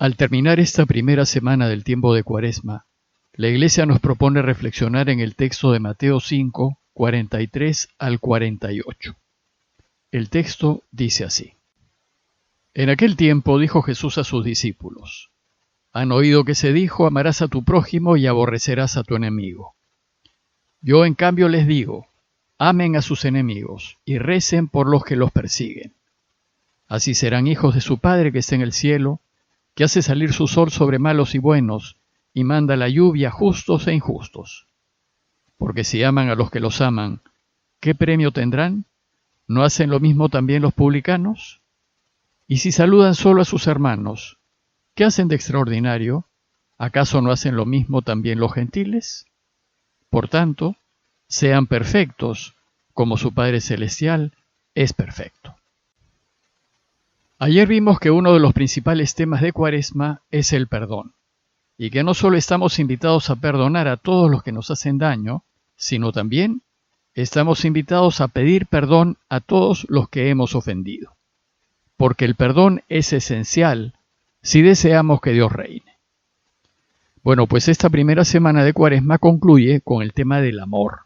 Al terminar esta primera semana del tiempo de Cuaresma, la Iglesia nos propone reflexionar en el texto de Mateo 5, 43 al 48. El texto dice así: En aquel tiempo dijo Jesús a sus discípulos: Han oído que se dijo, amarás a tu prójimo y aborrecerás a tu enemigo. Yo en cambio les digo, amen a sus enemigos y recen por los que los persiguen. Así serán hijos de su Padre que está en el cielo, que hace salir su sol sobre malos y buenos, y manda la lluvia a justos e injustos. Porque si aman a los que los aman, ¿qué premio tendrán? ¿No hacen lo mismo también los publicanos? Y si saludan solo a sus hermanos, ¿qué hacen de extraordinario? ¿Acaso no hacen lo mismo también los gentiles? Por tanto, sean perfectos, como su Padre Celestial es perfecto. Ayer vimos que uno de los principales temas de Cuaresma es el perdón, y que no solo estamos invitados a perdonar a todos los que nos hacen daño, sino también estamos invitados a pedir perdón a todos los que hemos ofendido, porque el perdón es esencial si deseamos que Dios reine. Bueno, pues esta primera semana de Cuaresma concluye con el tema del amor,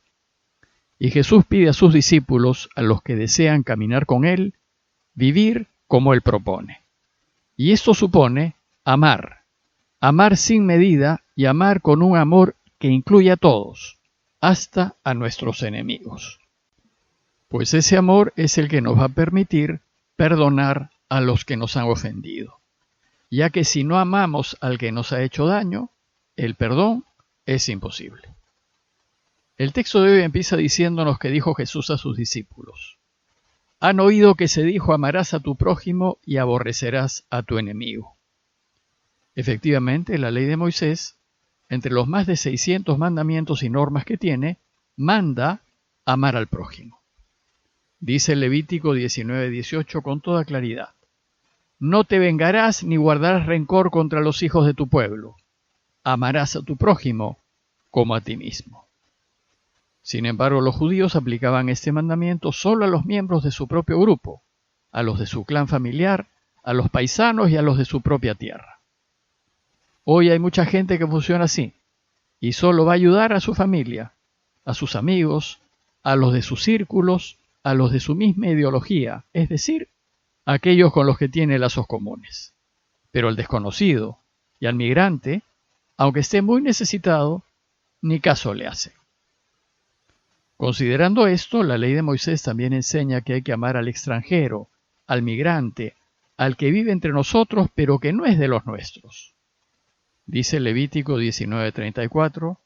y Jesús pide a sus discípulos, a los que desean caminar con Él, vivir como Él propone. Y esto supone amar sin medida y amar con un amor que incluye a todos, hasta a nuestros enemigos. Pues ese amor es el que nos va a permitir perdonar a los que nos han ofendido, ya que si no amamos al que nos ha hecho daño, el perdón es imposible. El texto de hoy empieza diciéndonos que dijo Jesús a sus discípulos: Han oído que se dijo, amarás a tu prójimo y aborrecerás a tu enemigo. Efectivamente, la ley de Moisés, entre los más de 600 mandamientos y normas que tiene, manda amar al prójimo. Dice el Levítico 19:18 con toda claridad: No te vengarás ni guardarás rencor contra los hijos de tu pueblo. Amarás a tu prójimo como a ti mismo. Sin embargo, los judíos aplicaban este mandamiento solo a los miembros de su propio grupo, a los de su clan familiar, a los paisanos y a los de su propia tierra. Hoy hay mucha gente que funciona así, y solo va a ayudar a su familia, a sus amigos, a los de sus círculos, a los de su misma ideología, es decir, a aquellos con los que tiene lazos comunes. Pero al desconocido y al migrante, aunque esté muy necesitado, ni caso le hace. Considerando esto, la ley de Moisés también enseña que hay que amar al extranjero, al migrante, al que vive entre nosotros pero que no es de los nuestros. Dice Levítico 19:34,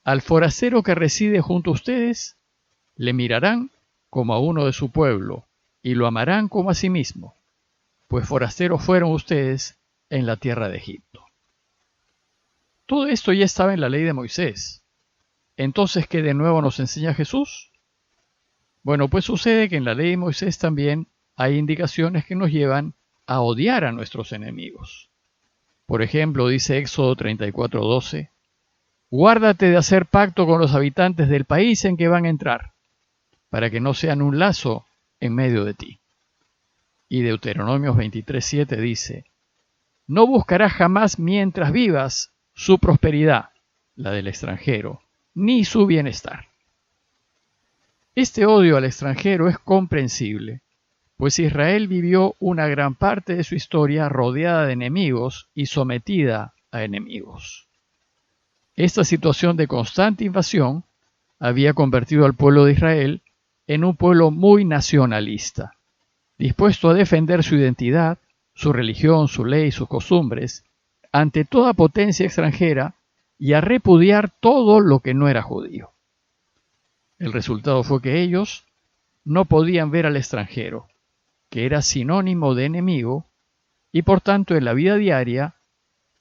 Al forastero que reside junto a ustedes, le mirarán como a uno de su pueblo y lo amarán como a sí mismo, pues forasteros fueron ustedes en la tierra de Egipto. Todo esto ya estaba en la ley de Moisés. Entonces, ¿qué de nuevo nos enseña Jesús? Bueno, pues sucede que en la ley de Moisés también hay indicaciones que nos llevan a odiar a nuestros enemigos. Por ejemplo, dice Éxodo 34:12, Guárdate de hacer pacto con los habitantes del país en que van a entrar, para que no sean un lazo en medio de ti. Y Deuteronomios 23:7 dice, No buscarás jamás mientras vivas su prosperidad, la del extranjero, ni su bienestar. Este odio al extranjero es comprensible, pues Israel vivió una gran parte de su historia rodeada de enemigos y sometida a enemigos. Esta situación de constante invasión había convertido al pueblo de Israel en un pueblo muy nacionalista, dispuesto a defender su identidad, su religión, su ley, sus costumbres, ante toda potencia extranjera y a repudiar todo lo que no era judío. El resultado fue que ellos no podían ver al extranjero, que era sinónimo de enemigo, y por tanto en la vida diaria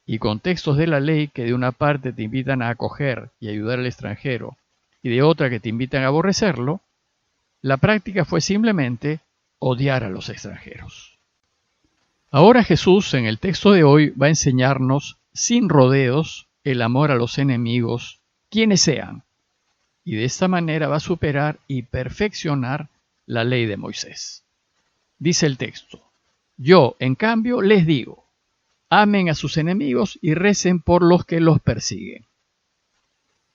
y contextos de la ley que de una parte te invitan a acoger y ayudar al extranjero y de otra que te invitan a aborrecerlo, la práctica fue simplemente odiar a los extranjeros. Ahora Jesús en el texto de hoy va a enseñarnos sin rodeos el amor a los enemigos, quienes sean, y de esta manera va a superar y perfeccionar la ley de Moisés. Dice el texto, yo, en cambio, les digo, amen a sus enemigos y recen por los que los persiguen.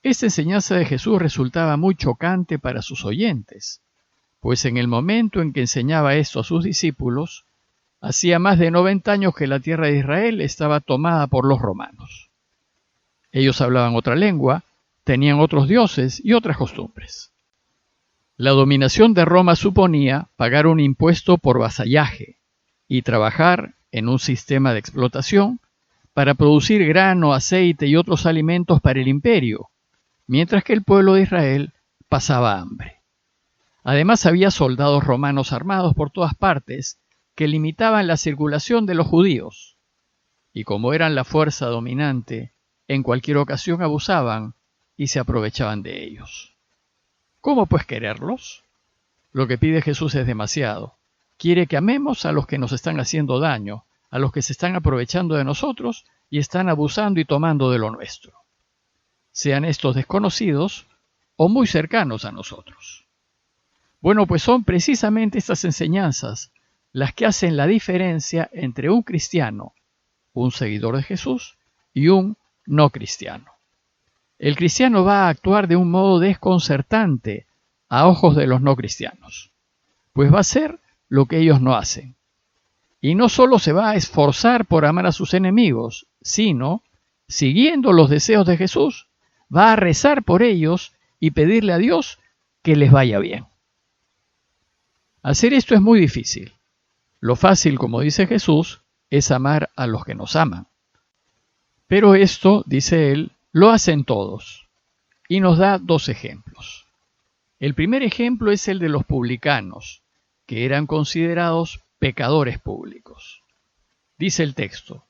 Esta enseñanza de Jesús resultaba muy chocante para sus oyentes, pues en el momento en que enseñaba esto a sus discípulos, hacía más de 90 años que la tierra de Israel estaba tomada por los romanos. Ellos hablaban otra lengua, tenían otros dioses y otras costumbres. La dominación de Roma suponía pagar un impuesto por vasallaje y trabajar en un sistema de explotación para producir grano, aceite y otros alimentos para el imperio, mientras que el pueblo de Israel pasaba hambre. Además, había soldados romanos armados por todas partes que limitaban la circulación de los judíos, y como eran la fuerza dominante, en cualquier ocasión abusaban y se aprovechaban de ellos. ¿Cómo pues quererlos? Lo que pide Jesús es demasiado. Quiere que amemos a los que nos están haciendo daño, a los que se están aprovechando de nosotros y están abusando y tomando de lo nuestro, sean estos desconocidos o muy cercanos a nosotros. Bueno, pues son precisamente estas enseñanzas las que hacen la diferencia entre un cristiano, un seguidor de Jesús, y un no cristiano. El cristiano va a actuar de un modo desconcertante a ojos de los no cristianos, pues va a hacer lo que ellos no hacen. Y no solo se va a esforzar por amar a sus enemigos, sino, siguiendo los deseos de Jesús, va a rezar por ellos y pedirle a Dios que les vaya bien. Hacer esto es muy difícil. Lo fácil, como dice Jesús, es amar a los que nos aman. Pero esto, dice él, lo hacen todos. Y nos da dos ejemplos. El primer ejemplo es el de los publicanos, que eran considerados pecadores públicos. Dice el texto: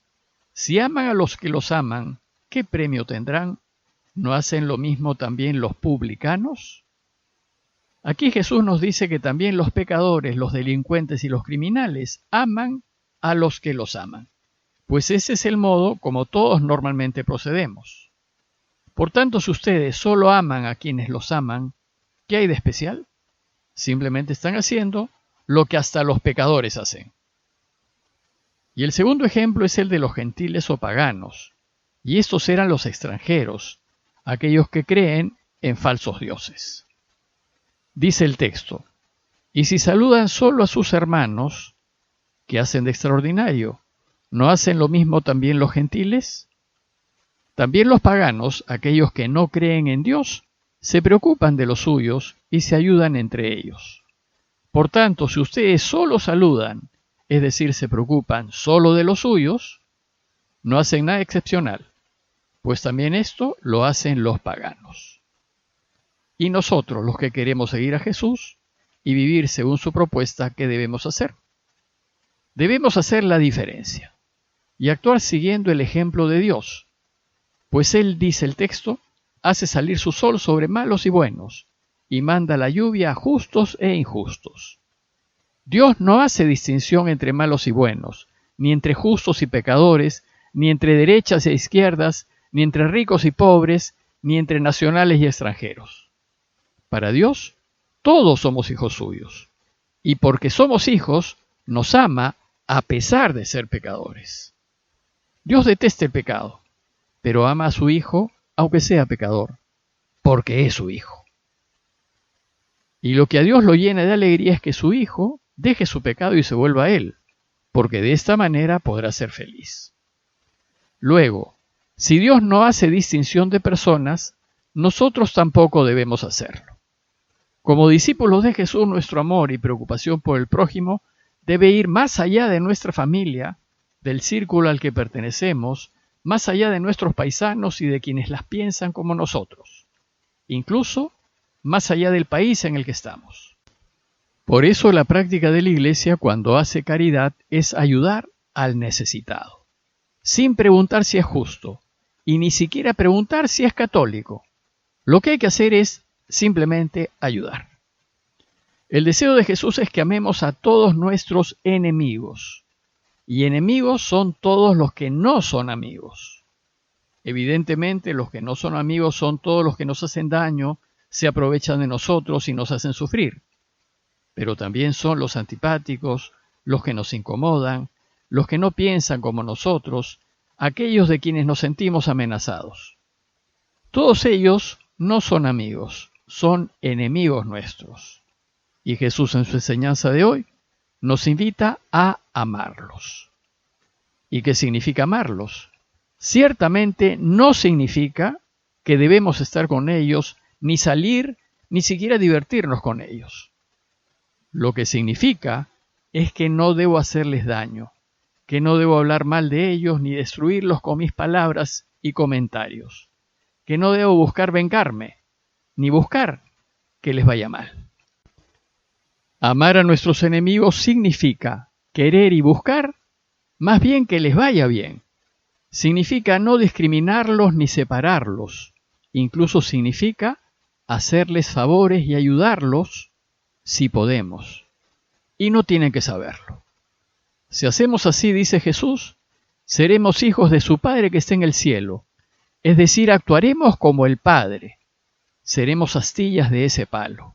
si aman a los que los aman, ¿qué premio tendrán? ¿No hacen lo mismo también los publicanos? Aquí Jesús nos dice que también los pecadores, los delincuentes y los criminales aman a los que los aman, pues ese es el modo como todos normalmente procedemos. Por tanto, si ustedes solo aman a quienes los aman, ¿qué hay de especial? Simplemente están haciendo lo que hasta los pecadores hacen. Y el segundo ejemplo es el de los gentiles o paganos, y estos eran los extranjeros, aquellos que creen en falsos dioses. Dice el texto: y si saludan solo a sus hermanos, ¿qué hacen de extraordinario? ¿No hacen lo mismo también los gentiles? También los paganos, aquellos que no creen en Dios, se preocupan de los suyos y se ayudan entre ellos. Por tanto, si ustedes solo saludan, es decir, se preocupan solo de los suyos, no hacen nada excepcional, pues también esto lo hacen los paganos. Y nosotros, los que queremos seguir a Jesús y vivir según su propuesta, ¿qué debemos hacer? Debemos hacer la diferencia y actuar siguiendo el ejemplo de Dios, pues Él, dice el texto, hace salir su sol sobre malos y buenos, y manda la lluvia a justos e injustos. Dios no hace distinción entre malos y buenos, ni entre justos y pecadores, ni entre derechas e izquierdas, ni entre ricos y pobres, ni entre nacionales y extranjeros. Para Dios, todos somos hijos suyos, y porque somos hijos, nos ama a pesar de ser pecadores. Dios detesta el pecado, pero ama a su Hijo, aunque sea pecador, porque es su Hijo. Y lo que a Dios lo llena de alegría es que su Hijo deje su pecado y se vuelva a Él, porque de esta manera podrá ser feliz. Luego, si Dios no hace distinción de personas, nosotros tampoco debemos hacerlo. Como discípulos de Jesús, nuestro amor y preocupación por el prójimo debe ir más allá de nuestra familia, del círculo al que pertenecemos, más allá de nuestros paisanos y de quienes las piensan como nosotros, incluso más allá del país en el que estamos. Por eso la práctica de la Iglesia cuando hace caridad es ayudar al necesitado, sin preguntar si es justo, y ni siquiera preguntar si es católico. Lo que hay que hacer es simplemente ayudar. El deseo de Jesús es que amemos a todos nuestros enemigos, y enemigos son todos los que no son amigos. Evidentemente, los que no son amigos son todos los que nos hacen daño, se aprovechan de nosotros y nos hacen sufrir. Pero también son los antipáticos, los que nos incomodan, los que no piensan como nosotros, aquellos de quienes nos sentimos amenazados. Todos ellos no son amigos, son enemigos nuestros. Y Jesús en su enseñanza de hoy nos invita a amarlos. ¿Y qué significa amarlos? Ciertamente no significa que debemos estar con ellos, ni salir, ni siquiera divertirnos con ellos. Lo que significa es que no debo hacerles daño, que no debo hablar mal de ellos ni destruirlos con mis palabras y comentarios, que no debo buscar vengarme, ni buscar que les vaya mal. Amar a nuestros enemigos significa querer y buscar más bien que les vaya bien. Significa no discriminarlos ni separarlos. Incluso significa hacerles favores y ayudarlos si podemos. Y no tienen que saberlo. Si hacemos así, dice Jesús, seremos hijos de su Padre que está en el cielo. Es decir, actuaremos como el Padre. Seremos astillas de ese palo.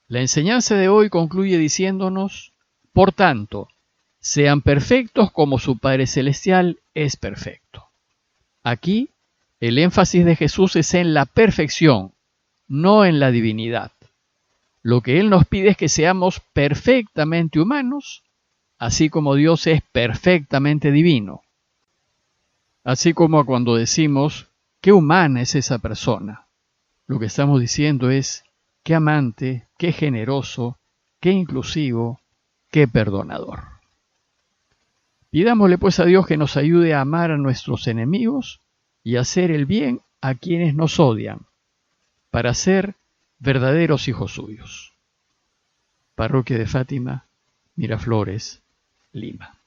La enseñanza de hoy concluye diciéndonos, por tanto, sean perfectos como su Padre Celestial es perfecto. Aquí, el énfasis de Jesús es en la perfección, no en la divinidad. Lo que Él nos pide es que seamos perfectamente humanos, así como Dios es perfectamente divino. Así como cuando decimos, qué humana es esa persona. Lo que estamos diciendo es, qué amante, qué generoso, qué inclusivo, qué perdonador. Pidámosle pues a Dios que nos ayude a amar a nuestros enemigos y a hacer el bien a quienes nos odian, para ser verdaderos hijos suyos. Parroquia de Fátima, Miraflores, Lima.